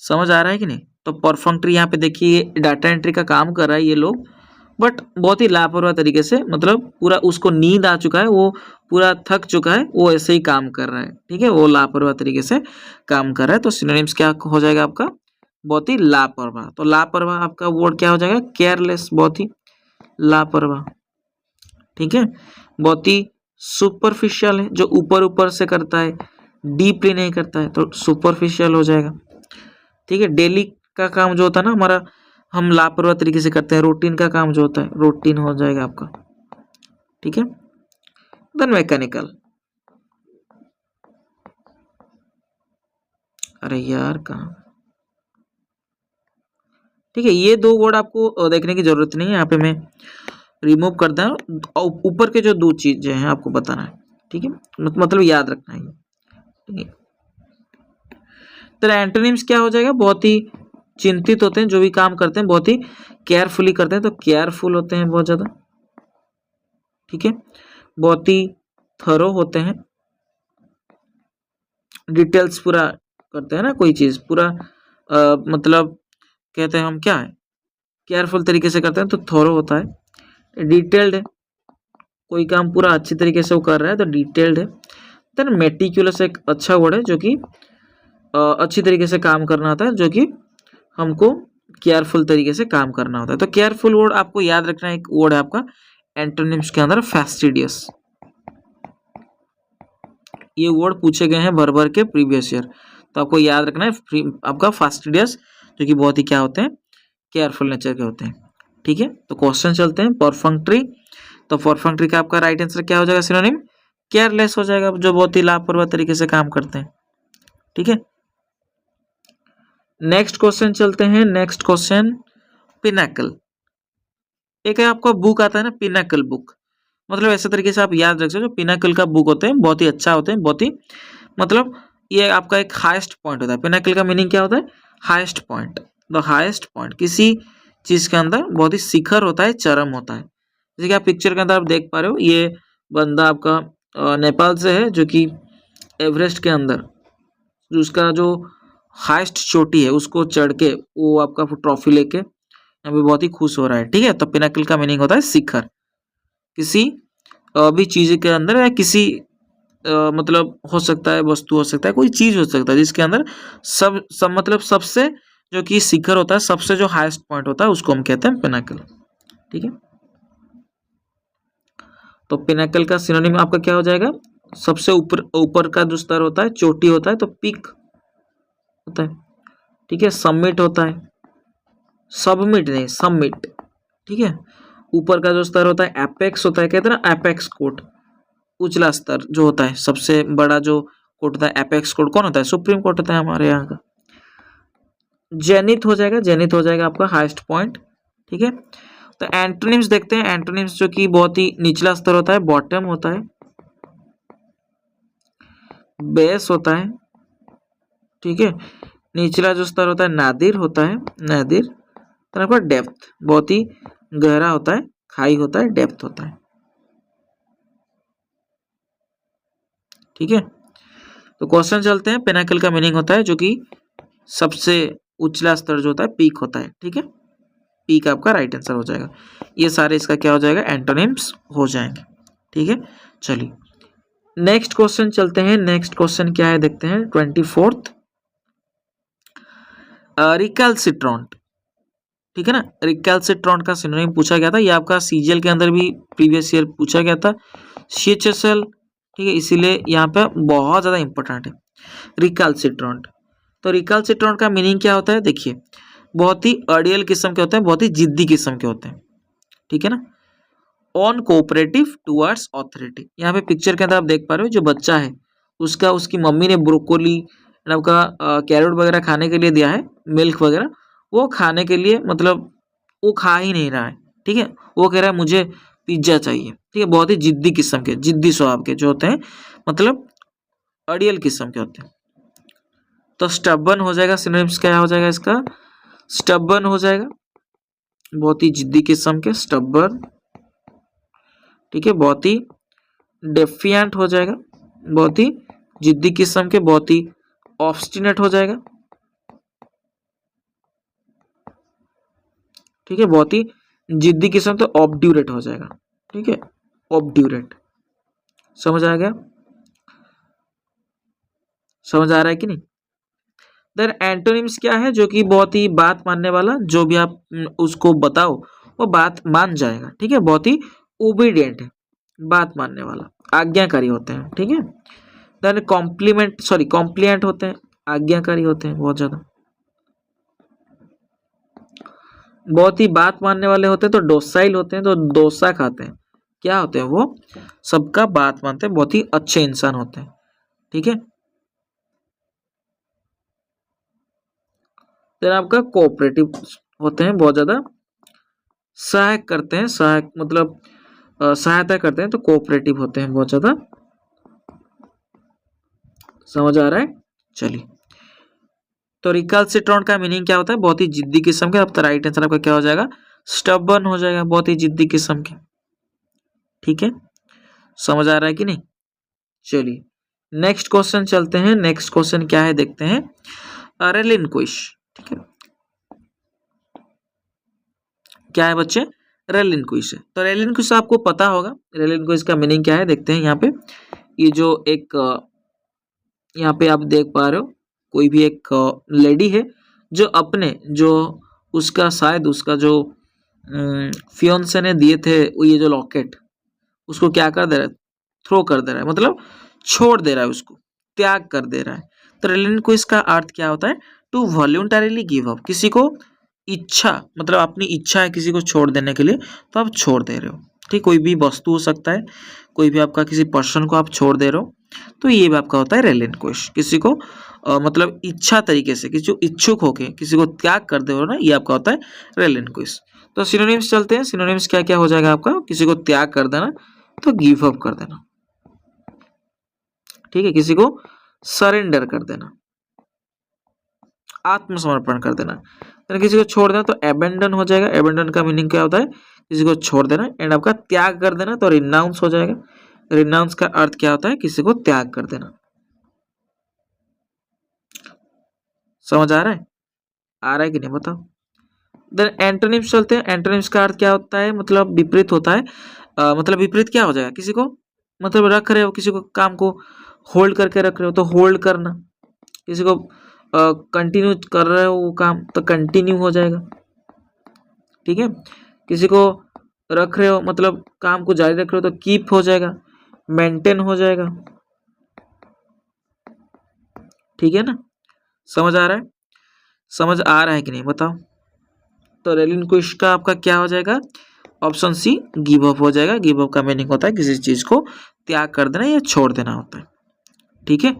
समझ आ रहा है कि नहीं। तो परफेक्ट्री यहाँ पे देखिए डाटा एंट्री का काम कर रहा है ये लोग, बट बहुत ही लापरवाह तरीके से, मतलब पूरा उसको नींद आ चुका है, वो पूरा थक चुका है, वो ऐसे ही काम कर रहा है, ठीक है, वो लापरवाह तरीके से काम कर रहा है। तो सिनोनिम्स क्या हो जाएगा आपका, बहुत ही लापरवाह। तो लापरवाह आपका वर्ड क्या हो जाएगा, केयरलेस, बहुत ही लापरवाह, ठीक है। बहुत ही सुपरफिशियल है, जो ऊपर ऊपर से करता है, डीपली नहीं करता है, तो सुपरफिशियल हो जाएगा, ठीक है। डेली का काम जो होता है ना हमारा, हम लापरवाह तरीके से करते हैं, रूटीन का काम जो होता है, रूटीन हो जाएगा आपका, ठीक है। देन मैकेनिकल, अरे यार कहाँ, ठीक है, ये 2 वर्ड आपको देखने की जरूरत नहीं है, यहाँ पे मैं रिमूव कर दूं और ऊपर के जो 2 चीजें हैं आपको बताना है। ठीक है, मतलब याद रखना है। ठीक है, तो एंटोनिम्स क्या हो जाएगा, बहुत ही चिंतित होते हैं, जो भी काम करते हैं बहुत ही केयरफुली करते हैं, तो केयरफुल होते हैं बहुत ज्यादा। ठीक है, बहुत ही थरो होते हैं, डिटेल्स पूरा करते हैं ना, कोई चीज पूरा मतलब कहते हैं हम क्या है, केयरफुल तरीके से करते हैं तो थोरो होता है। डिटेल्ड है, कोई काम पूरा अच्छी तरीके से वो कर रहा है तो डिटेल्ड है। देन मेटिकुलस एक अच्छा वर्ड है, जो कि अच्छी तरीके से काम करना होता है, जो कि हमको केयरफुल तरीके से काम करना होता है। तो केयरफुल वर्ड आपको याद रखना है, एक वर्ड है आपका एंटोनिम्स के अंदर फैस्टिडियस। ये वर्ड पूछे गए हैं भर भर के प्रीवियस ईयर, तो आपको याद रखना है आपका फैस्टिडियस, जो कि बहुत ही क्या होते हैं, केयरफुल नेचर के होते हैं। ठीक है, तो क्वेश्चन चलते हैं। परफंक्ट्री, तो परफंक्ट्री का आपका राइट आंसर क्या हो जाएगा, सिनोनिम केयरलेस हो जाएगा, जो बहुत ही लापरवाह तरीके से काम करते हैं। ठीक है, नेक्स्ट क्वेश्चन चलते हैं। Next question, Pinnacle. एक है आपका बुक आता है ना, पिनाकल बुक, मतलब ऐसे तरीके से आप याद रख सकते हो, पिनाकल का बुक होते हैं, बहुत ही अच्छा होते हैं, बहुत ही मतलब ये आपका एक हाईएस्ट पॉइंट होता है। पिनाकल का मीनिंग क्या होता है, highest point. The highest point किसी चीज के अंदर बहुत ही शिखर होता है, चरम होता है। जैसे कि आप पिक्चर के अंदर आप देख पा रहे हो, ये बंदा आपका नेपाल से है, जो कि एवरेस्ट के अंदर जो उसका जो हाईएस्ट चोटी है उसको चढ़ के वो आपका ट्रॉफी लेके यहाँ पे बहुत ही खुश हो रहा है। ठीक है, तो पिनाकल का मीनिंग होता है शिखर, किसी भी चीज के अंदर या किसी मतलब हो सकता है, वस्तु हो सकता है, कोई चीज हो सकता है जिसके अंदर सब मतलब सबसे जो कि शिखर होता है, सबसे जो हाईएस्ट पॉइंट होता है उसको हम कहते हैं पिनाकल। ठीक है, तो पिनाकल का सिनोनिम आपका क्या हो जाएगा, सबसे ऊपर ऊपर का जो स्तर होता है, चोटी होता है, तो पीक होता है। ठीक है, सबमिट होता है, सबमिट नहीं सबमिट। ठीक है, ऊपर का जो स्तर होता है एपेक्स होता है, कहते हैं ना एपेक्स कोर्ट, उचला स्तर जो होता है, सबसे बड़ा जो कोर्ट होता है एपेक्स कोर्ट कौन होता है, सुप्रीम कोर्ट होता है हमारे यहाँ का। जेनिथ हो जाएगा, जेनिथ हो जाएगा आपका हाईएस्ट पॉइंट। ठीक है, तो एंटोनिम्स देखते हैं। एंटोनिम्स जो कि बहुत ही निचला स्तर होता है, बॉटम होता है, बेस होता है। ठीक है, निचला जो स्तर होता है नादिर होता है, नादिर। तो आपका डेप्थ बहुत ही गहरा होता है, खाई होता है, डेप्थ होता है। ठीक है, तो क्वेश्चन चलते हैं। पिनाकल का मीनिंग होता है जो कि सबसे उचला स्तर जो होता है, पीक होता है। ठीक है, पीक आपका राइट आंसर हो जाएगा। ये सारे इसका क्या हो जाएगा, एंटोनिम्स हो जाएंगे। ठीक है, चलिए नेक्स्ट क्वेश्चन चलते हैं। नेक्स्ट क्वेश्चन क्या है देखते हैं, 24th, रिकैल्सिट्रॉन्ट। ठीक है ना, रिकैल्सिट्रॉन्ट का सिनोनिम पूछा गया था, ये आपका सीजीएल के अंदर भी प्रीवियस ईयर पूछा गया था, सीएचएसएल। ठीक है, इसीलिए यहाँ पे बहुत ज्यादा इंपॉर्टेंट है रिकैल्सिट्रॉन्ट। तो रिकैल्सिट्रॉन्ट का मीनिंग क्या होता है, देखिए बहुत ही अड़ियल किस्म के होते हैं, बहुत ही जिद्दी किस्म के होते हैं। ठीक है ना, ऑन कोऑपरेटिव टुवर्ड्स अथॉरिटी। यहाँ पे पिक्चर के अंदर आप देख पा रहे हो, जो बच्चा है उसका उसकी मम्मी ने ब्रोकोली का कैरेट वगैरह खाने के लिए दिया है, मिल्क वगैरह, वो खाने के लिए मतलब वो खा ही नहीं रहा है। ठीक है, वो कह रहा है मुझे पिज्जा चाहिए। ठीक है, बहुत ही जिद्दी किस्म के, जिद्दी स्वभाव के जो होते हैं, मतलब अड़ियल किस्म के होते हैं। तो स्टबर्न हो जाएगा, सिनोनिम्स क्या हो जाएगा इसका, स्टबर्न हो जाएगा, बहुत ही जिद्दी किस्म के, स्टबर्न। ठीक है, बहुत ही डेफिएंट हो जाएगा, बहुत ही जिद्दी किस्म के, बहुत ही ऑब्स्टिनेट हो जाएगा। ठीक है, बहुत ही जिद्दी किस्म, तो ऑब्ड्यूरेट हो जाएगा। ठीक है, ऑब्ड्यूरेट, समझ आ गया, समझ आ रहा है कि नहीं। देन एंटोनिम्स क्या है, जो कि बहुत ही बात मानने वाला, जो भी आप उसको बताओ वो बात मान जाएगा। ठीक है, बहुत ही ओबीडियंट है, बात मानने वाला, आज्ञाकारी होते हैं। ठीक है, देन कॉम्प्लीमेंट सॉरी कॉम्प्लिएंट होते हैं, आज्ञाकारी होते हैं बहुत ज्यादा। बहुत ही बात मानने वाले होते हैं तो डोसाइल होते हैं, तो डोसा खाते हैं, क्या होते हैं वो, सबका बात मानते हैं, बहुत ही अच्छे इंसान होते हैं। ठीक है, देन आपका कोऑपरेटिव, होते हैं, बहुत ज्यादा सहायक करते हैं, सहायक मतलब सहायता करते हैं, तो कोऑपरेटिव होते हैं बहुत ज्यादा। समझ आ रहा है? चलिए, तो रिकल्सिट्रॉन का मीनिंग क्या होता है? बहुत ही जिद्दी किस्म के। अब तो राइट आंसर आपका क्या हो जाएगा? स्टबर्न हो जाएगा, बहुत ही जिद्दी किस्म के। ठीक है, समझ आ रहा है कि नहीं? चलिए नेक्स्ट क्वेश्चन चलते हैं। नेक्स्ट क्वेश्चन क्या है देखते हैं। रेलिनक्विश। ठीक है, क्या है बच्चे? रेलिनक्विश है। तो रेलिनक्विश आपको पता होगा, रेलिनक्विश का मीनिंग क्या है देखते हैं। यहाँ पे ये जो एक यहाँ पे आप देख पा रहे हो, कोई भी एक लेडी है जो अपने जो उसका शायद उसका जो फियोन्से ने दिए थे ये जो लॉकेट, उसको क्या कर दे रहा है? थ्रो कर दे रहा है, मतलब छोड़ दे रहा है, उसको त्याग कर दे रहा है। तो रेलिनक्विश का अर्थ क्या होता है? To voluntarily give up. किसी को इच्छा, मतलब अपनी इच्छा है किसी को छोड़ देने के लिए, तो आप छोड़ दे रहे हो। ठीक, कोई भी वस्तु हो सकता है, कोई भी आपका किसी पर्सन को आप छोड़ दे रहे हो, तो ये भी आपका होता है रेलिनक्विश। किसी को मतलब इच्छा तरीके से, किसी को इच्छुक होके किसी को त्याग कर दे रहे हो ना, ये आपका होता है रेलिनक्विश। तो सिनोनिम्स चलते हैं। सिनोनिम्स क्या क्या हो जाएगा आपका? किसी को त्याग कर देना, तो गिव अप कर देना। ठीक है, किसी को सरेंडर कर देना, आत्मसमर्पण कर देना। तो किसी को छोड़ देना तो एबेंडन हो जाएगा। एबेंडन का मीनिंग क्या होता है? किसी को छोड़ देना। एंड आपका त्याग कर देना तो रिनाउंस हो जाएगा। रिनाउंस का अर्थ क्या होता है? किसी को त्याग कर देना। समझ आ रहा है? आ रहा है कि नहीं बताओ? देन एंटोनिम्स चलते हैं। एंटोनिम्स का अर्थ क्या होता है? मतलब विपरीत होता है। मतलब विपरीत क्या हो जाएगा? किसी को मतलब रख रहे हो, किसी को काम को होल्ड करके रख रहे हो तो होल्ड करना। किसी को कंटिन्यू कर रहे हो वो काम, तो कंटिन्यू हो जाएगा। ठीक है, किसी को रख रहे हो मतलब काम को जारी रख रहे हो तो कीप हो जाएगा, मेंटेन हो जाएगा। ठीक है ना? समझ आ रहा है? समझ आ रहा है कि नहीं बताओ? तो रेलिनक्विश का आपका क्या हो जाएगा? ऑप्शन सी, गिव अप हो जाएगा। गिव अप का मीनिंग होता है किसी चीज को त्याग कर देना या छोड़ देना होता है। ठीक है,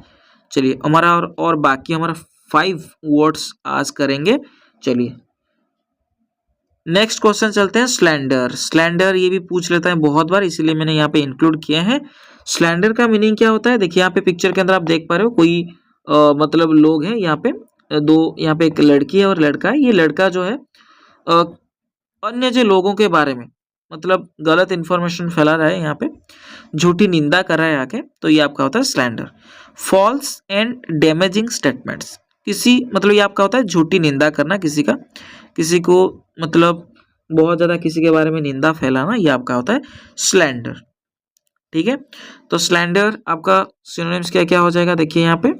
चलिए हमारा और बाकी हमारा 5 वर्ड्स आज करेंगे। चलिए नेक्स्ट क्वेश्चन चलते हैं। स्लैंडर। स्लैंडर ये भी पूछ लेता है बहुत बार, इसीलिए मैंने यहाँ पे इंक्लूड किए हैं। स्लैंडर का मीनिंग क्या होता है? देखिए यहाँ पे पिक्चर के अंदर आप देख पा रहे हो, कोई मतलब लोग हैं यहाँ पे, दो, यहाँ पे एक लड़की है और लड़का है। ये लड़का जो है अ, अन्य जो लोगों के बारे में मतलब गलत इंफॉर्मेशन फैला रहा है, यहाँ पे झूठी निंदा कर रहा है आके, तो ये आपका होता है slander. False and damaging statements. किसी मतलब ये आपका होता है झूठी निंदा करना किसी का, किसी को मतलब बहुत ज्यादा किसी के बारे में निंदा फैलाना, ये आपका होता है स्लैंडर। ठीक है, तो स्लैंडर आपका सिनोनिम्स क्या क्या हो जाएगा? देखिए यहाँ पे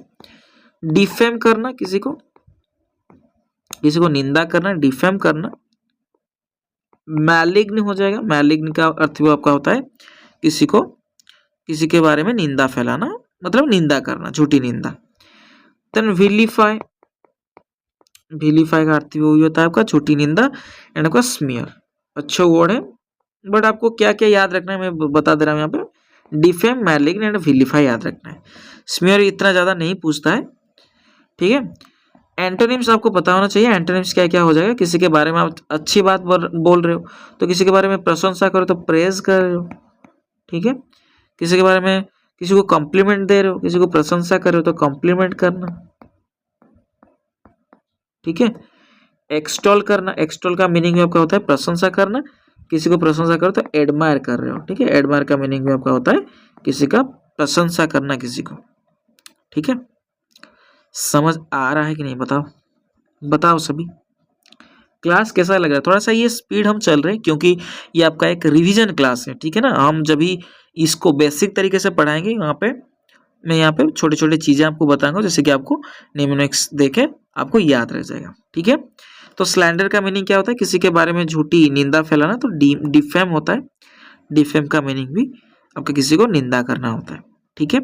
डिफेम करना, किसी को निंदा करना, डिफेम करना। मैलिग्न हो जाएगा। मैलिग्न का अर्थ भी आपका होता है किसी के बारे में निंदा फैलाना, मतलब निंदा करना, झूठी निंदा। देन विलिफाई। विलिफाई का अर्थ भी वही होता है आपका झूठी निंदा। एंड आपका स्मीयर, अच्छा वर्ड है, बट आपको क्या क्या याद रखना है मैं बता दे रहा हूँ यहाँ पे। डिफेम, मैलिग्न एंड विलिफाई याद रखना है। स्मीयर इतना ज्यादा नहीं पूछता है। ठीक है, एंटोनिम्स आपको पता होना चाहिए। एंटोनिम्स क्या क्या हो जाएगा? किसी के बारे में आप अच्छी बात बोल रहे हो तो किसी के बारे में प्रशंसा करो तो प्रेज कर रहे हो। ठीक है, किसी के बारे में किसी को कॉम्प्लीमेंट दे रहे हो, किसी को प्रशंसा कर रहे हो तो कॉम्प्लीमेंट करना। ठीक है, एक्सटॉल करना। एक्सटॉल का मीनिंग भी आपका होता है प्रशंसा करना। किसी को प्रशंसा करो तो एडमायर कर रहे हो। ठीक है, एडमायर का मीनिंग भी आपका होता है किसी का प्रशंसा करना किसी को। ठीक है, समझ आ रहा है कि नहीं बताओ? बताओ सभी। क्लास कैसा लग रहा है? थोड़ा सा ये स्पीड हम चल रहे हैं क्योंकि ये आपका एक रिवीजन क्लास है। ठीक है ना, हम जब भी इसको बेसिक तरीके से पढ़ाएंगे, मैं यहाँ पे छोटी छोटी चीजें आपको बताऊंगा, जैसे कि आपको निम्नलिखित देखे आपको याद रह जाएगा। ठीक है, तो स्लैंडर का मीनिंग क्या होता है? किसी के बारे में झूठी निंदा फैलाना। तो डिफेम होता है। डिफेम का मीनिंग भी आपका किसी को निंदा करना होता है। ठीक है,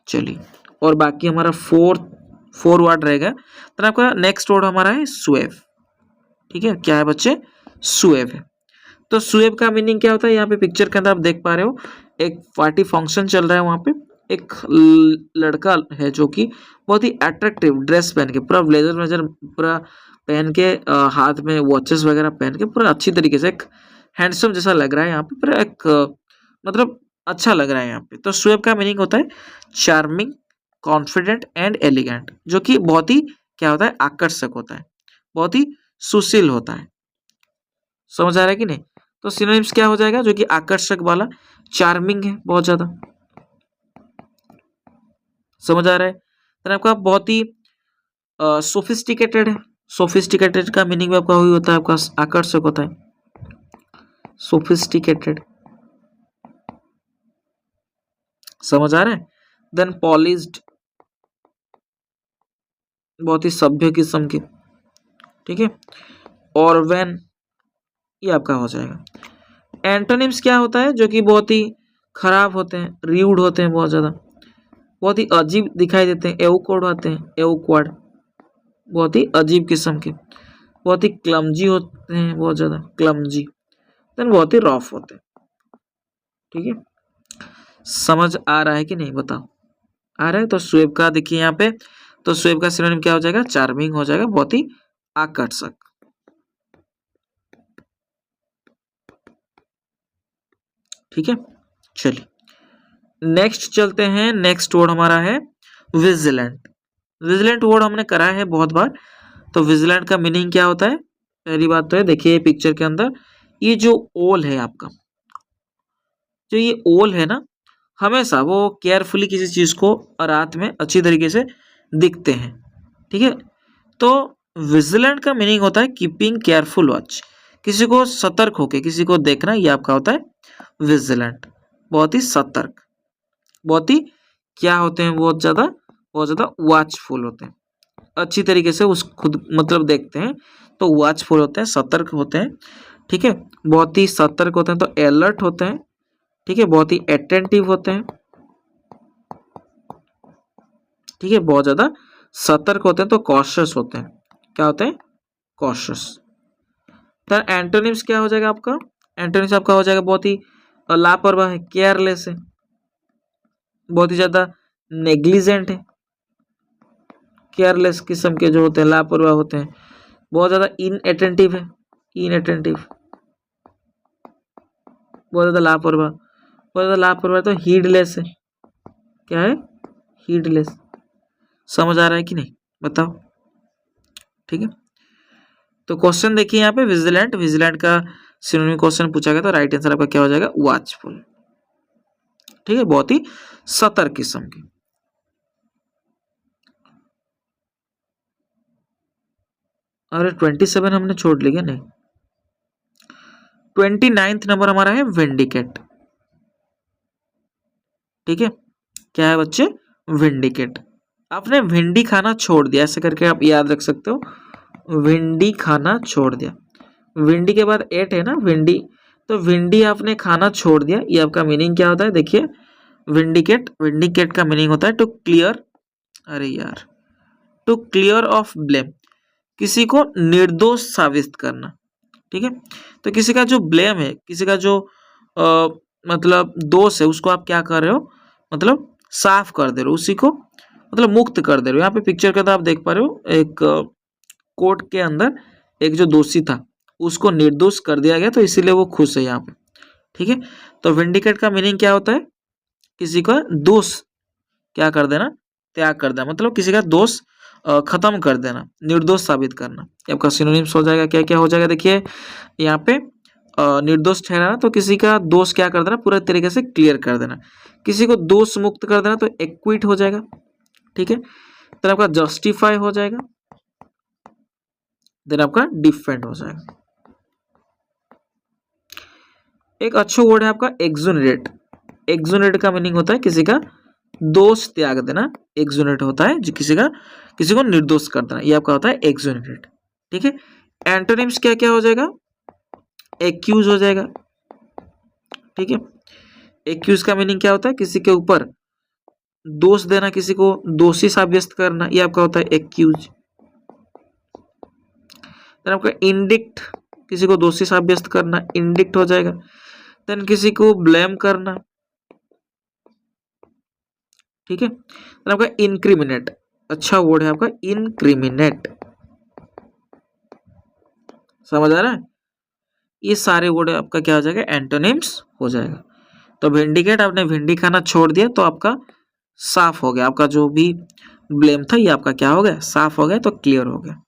चलिए और बाकी हमारा फोर वर्ड रहेगा। तो आपका नेक्स्ट वर्ड हमारा है स्वेव। ठीक है, क्या है बच्चे? स्वेव है। तो स्वेव का मीनिंग क्या होता है? यहाँ पे पिक्चर के अंदर आप देख पा रहे हो, एक पार्टी फंक्शन चल रहा है। वहां पे एक लड़का है जो कि बहुत ही अट्रैक्टिव ड्रेस पहन के, पूरा ब्लेजर वेजर पूरा पहन के हाथ में वॉचेस वगैरह पहन के पूरा अच्छी तरीके से एक हैंडसम जैसा लग रहा है यहाँ पे, पूरा एक मतलब अच्छा लग रहा है यहाँ पे। तो शुएब का मीनिंग होता है चार्मिंग, कॉन्फिडेंट एंड एलिगेंट, जो कि बहुत ही क्या होता है, आकर्षक होता है, बहुत ही सुशील होता है। समझ आ रहा है कि नहीं? तो सिनोनिम्स क्या हो जाएगा, जो कि आकर्षक वाला, चार्मिंग है बहुत ज्यादा। समझ आ रहा है? फिर आपका बहुत ही सोफिस्टिकेटेड है। सोफिस्टिकेटेड का मीनिंग भी आपका वही होता है, आपका आकर्षक होता है, सोफिस्टिकेटेड। समझ आ रहा है? देन पॉलिश्ड, बहुत ही सभ्य किस्म की, ठीक है। और व्हेन, ये आपका हो जाएगा। एंटोनिम्स क्या होता है, जो कि बहुत ही खराब होते हैं, र्यूड होते हैं बहुत ज्यादा, बहुत ही अजीब दिखाई देते हैं, एवोकोड आते हैं, एवोक्वाड, बहुत ही अजीब किस्म के, बहुत ही क्लमजी होते हैं, बहुत ज्यादा क्लमजी, देन बहुत ही रफ होते हैं, ठीक है। समझ आ रहा है कि नहीं, बताओ आ रहा है? तो स्वेब का देखिए यहाँ पे, तो स्वेब का सिनोनिम क्या हो जाएगा, चार्मिंग हो जाएगा, बहुत ही आकर्षक। ठीक है, चलिए नेक्स्ट चलते हैं। नेक्स्ट वर्ड हमारा है विजिलेंट। विजिलेंट वर्ड हमने करा है बहुत बार। तो विजिलेंट का मीनिंग क्या होता है, पहली बात तो है, देखिए पिक्चर के अंदर ये जो ओल है आपका, जो ये ओल है ना, हमेशा वो केयरफुली किसी चीज को रात में अच्छी तरीके से दिखते हैं, ठीक है। तो विजिलेंट का मीनिंग होता है कीपिंग केयरफुल वॉच, किसी को सतर्क होके किसी को देखना, ये आपका होता है विजिलेंट, बहुत ही सतर्क, बहुत ही क्या होते हैं, बहुत ज्यादा वॉचफुल होते हैं, अच्छी तरीके से उस खुद मतलब देखते हैं, तो वॉचफुल होते हैं, सतर्क होते हैं, ठीक है। बहुत ही सतर्क होते हैं तो अलर्ट होते हैं, ठीक है। बहुत ही अटेंटिव होते हैं, ठीक है। बहुत ज्यादा सतर्क होते हैं तो कॉशियस होते हैं, क्या होते हैं, कॉशियस। तो एंटोनिम्स क्या हो जाएगा आपका, एंटोनिम्स आपका हो जाएगा बहुत ही लापरवाह है, केयरलेस है, बहुत ही ज्यादा नेग्लिजेंट है, केयरलेस किस्म के जो होते हैं, लापरवाह होते हैं, बहुत ज्यादा इनअटेंटिव है, इनअटेंटिव, बहुत ज्यादा लापरवाह, बहुत ज्यादा लापरवाह तो हीडलेस है, क्या है, हीडलेस। समझ आ रहा है कि नहीं, बताओ, ठीक है। तो क्वेश्चन देखिए यहाँ पे विजिलेंट, विजिलेंट का सिनोनिम क्वेश्चन पूछा गया, तो राइट आंसर आपका क्या हो जाएगा, वॉचफुल, ठीक है, बहुत ही सतर्क किस्म की। अरे 27 हमने छोड़ लिया, नहीं 29th नंबर हमारा है विंडिकेट, ठीक है। क्या है बच्चे, विंडिकेट। आपने भिंडी खाना छोड़ दिया, ऐसे करके आप याद रख सकते हो, भिंडी खाना छोड़ दिया, भिंडी के बाद एट है ना, भिंडी, तो भिंडी आपने खाना छोड़ दिया, ये आपका मीनिंग क्या होता है, देखिए विंडिकेट, विंडिकेट का मीनिंग होता है टू क्लियर, अरे यार, टू क्लियर ऑफ ब्लेम, किसी को निर्दोष साबित करना, ठीक है। तो किसी का जो ब्लेम है, किसी का जो आ, मतलब दोष है, उसको आप क्या कर रहे हो, मतलब साफ कर दे रहे हो, उसी को मतलब मुक्त कर दे रहे हो। यहाँ पे पिक्चर के अंदर आप देख पा रहे हो, एक कोर्ट के अंदर एक जो दोषी था उसको निर्दोष कर दिया गया, तो इसीलिए वो खुश है यहाँ पे, ठीक है। तो विंडिकेट का मीनिंग क्या होता है, किसी का दोष क्या कर देना, त्याग कर देना, मतलब किसी का दोष खत्म कर देना, निर्दोष साबित करना। ये आपका सिनोनिम्स हो जाएगा, क्या क्या हो जाएगा, देखिए यहाँ पे निर्दोष ठहराना, तो किसी का दोष क्या कर देना, पूरे तरीके से क्लियर कर देना, किसी को दोष मुक्त कर देना, तो एक्विट हो जाएगा, ठीक है। तो आपका जस्टिफाई हो जाएगा, देन आपका डिफेंड हो जाएगा। एक अच्छा वर्ड है आपका एक्सोनरेट। एक्सोनरेट का मीनिंग होता है किसी का दोष त्याग देना, एक्सोनरेट होता है जो किसी को निर्दोष कर देना, ये आपका होता है एक्सोनरेट, ठीक है। एंटोनिम्स क्या क्या हो जाएगा, एक्यूज हो जाएगा, ठीक है। एक्यूज का मीनिंग क्या होता है, किसी के ऊपर दोष देना, किसी को दोषी साब्यस्त करना, ये आपका होता है एक्यूज। देन आपका इंडिक्ट, किसी को दोषी साब्यस्त करना, इंडिक्ट हो जाएगा। देन किसी को ब्लेम करना, ठीक है। देन आपका इनक्रिमिनेट, अच्छा वर्ड है आपका इनक्रिमिनेट, समझ आ रहा है? ये सारे वर्ड आपका क्या हो जाएगा, एंटोनिम्स हो जाएगा। तो विंडिकेट, आपने भिंडी खाना छोड़ दिया तो आपका साफ हो गया, आपका जो भी ब्लेम था ये आपका क्या हो गया, साफ हो गया, तो क्लियर हो गया।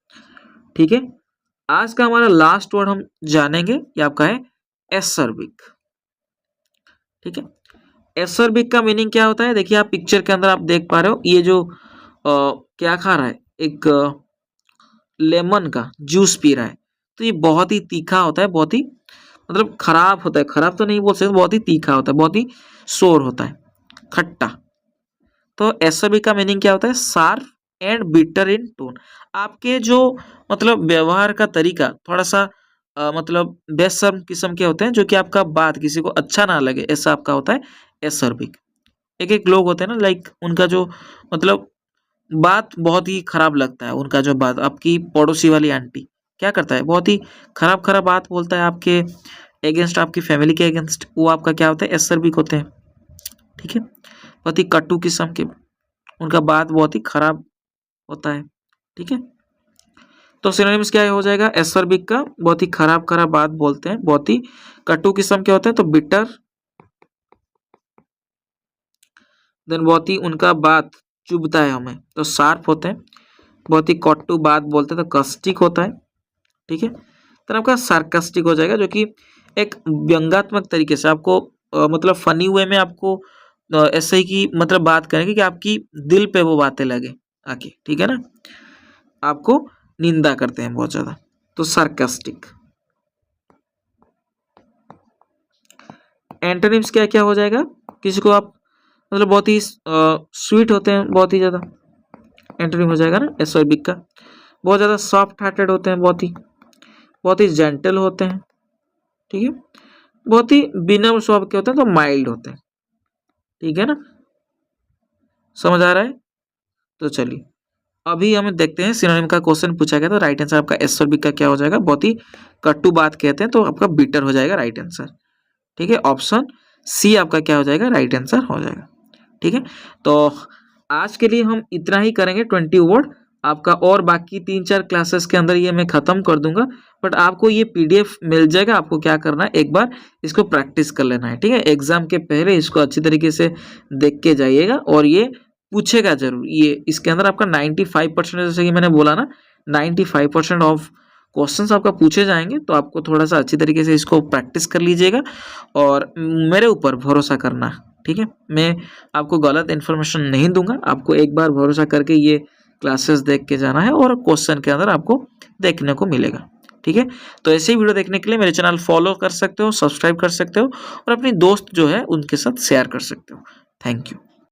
ठीक है, आज का हमारा लास्ट वर्ड हम जानेंगे, ये आपका है एसर्बिक। ठीक है, एसर्बिक का मीनिंग क्या होता है, देखिए आप पिक्चर के अंदर आप देख पा रहे हो, ये जो क्या खा रहा है, एक लेमन का जूस पी रहा है, तो ये बहुत ही तीखा होता है, बहुत ही मतलब खराब होता है, खराब तो नहीं बोल सकते, बहुत ही तीखा होता है, बहुत ही सोर होता है, खट्टा। तो एसर्बिक का मीनिंग क्या होता है, sharp and bitter in tone. आपके जो मतलब व्यवहार का तरीका थोड़ा सा मतलब बेशर्म किस्म के होते हैं, जो कि आपका बात किसी को अच्छा ना लगे, ऐसा आपका होता है एसर्बिक। एक एक लोग होते हैं ना, लाइक उनका जो मतलब बात बहुत ही खराब लगता है, उनका जो बात, आपकी पड़ोसी वाली आंटी क्या करता है, बहुत ही खराब खराब बात बोलता है आपके अगेंस्ट, आपकी फैमिली के अगेंस्ट, वो आपका क्या होता है, एसर्बिक होते हैं। ठीक है, बहुत ही कटु किस्म के, उनका बात बहुत ही खराब होता है। ठीक है, तो सिनोनिम्स क्या हो जाएगा, एसर्बिक का बहुत ही खराब खराब बात बोलते हैं, बहुत ही कटु किस्म के होते हैं, तो बिटर, देन बहुत ही उनका बात चुभता है हमें, तो शार्प होते हैं, बहुत ही कटु बात बोलते हैं, तो कस्टिक होता है। ठीक है, तो आपका सार्कास्टिक हो जाएगा, जो कि एक व्यंगात्मक तरीके से आपको मतलब फनी वे में आपको ऐसे ही की मतलब बात करेंगे कि आपकी दिल पे वो बातें लगे आके। ठीक है ना, आपको निंदा करते हैं बहुत ज्यादा, तो सार्कास्टिक। एंटोनिम्स क्या क्या हो जाएगा, किसी को आप मतलब बहुत ही स्वीट होते हैं, बहुत ही ज्यादा, एंटोनिम हो जाएगा ना एसर्बिक का। बहुत ज्यादा सॉफ्ट हार्टेड होते हैं, बहुत ही जेंटल होते हैं। ठीक है, बहुत ही विनम्र स्वभाव के होते हैं, तो माइल्ड होते हैं। ठीक है ना, समझ आ रहा है? तो चलिए अभी हमें देखते हैं, सिनोनिम का क्वेश्चन पूछा गया, तो राइट आंसर आपका एसर्बिक का क्या हो जाएगा, बहुत ही कटु बात कहते हैं, तो आपका बिटर हो जाएगा राइट आंसर। ठीक है, ऑप्शन सी आपका क्या हो जाएगा, राइट आंसर हो जाएगा। ठीक है, तो आज के लिए हम इतना ही करेंगे, 20 वर्ड आपका, और बाकी 3-4 क्लासेस के अंदर ये मैं खत्म कर दूंगा, बट आपको ये पीडीएफ मिल जाएगा। आपको क्या करना है, एक बार इसको प्रैक्टिस कर लेना है। ठीक है, एग्जाम के पहले इसको अच्छी तरीके से देख के जाइएगा, और ये पूछेगा जरूर, ये इसके अंदर आपका 95%, जैसे कि मैंने बोला ना, 95% ऑफ क्वेश्चंस आपका पूछे जाएंगे, तो आपको थोड़ा सा अच्छी तरीके से इसको प्रैक्टिस कर लीजिएगा, और मेरे ऊपर भरोसा करना। ठीक है, मैं आपको गलत इन्फॉर्मेशन नहीं दूंगा, आपको एक बार भरोसा करके ये क्लासेस देख के जाना है, और क्वेश्चन के अंदर आपको देखने को मिलेगा। ठीक है, तो ऐसे ही वीडियो देखने के लिए मेरे चैनल फॉलो कर सकते हो, सब्सक्राइब कर सकते हो, और अपनी दोस्त जो है उनके साथ शेयर कर सकते हो। Thank you.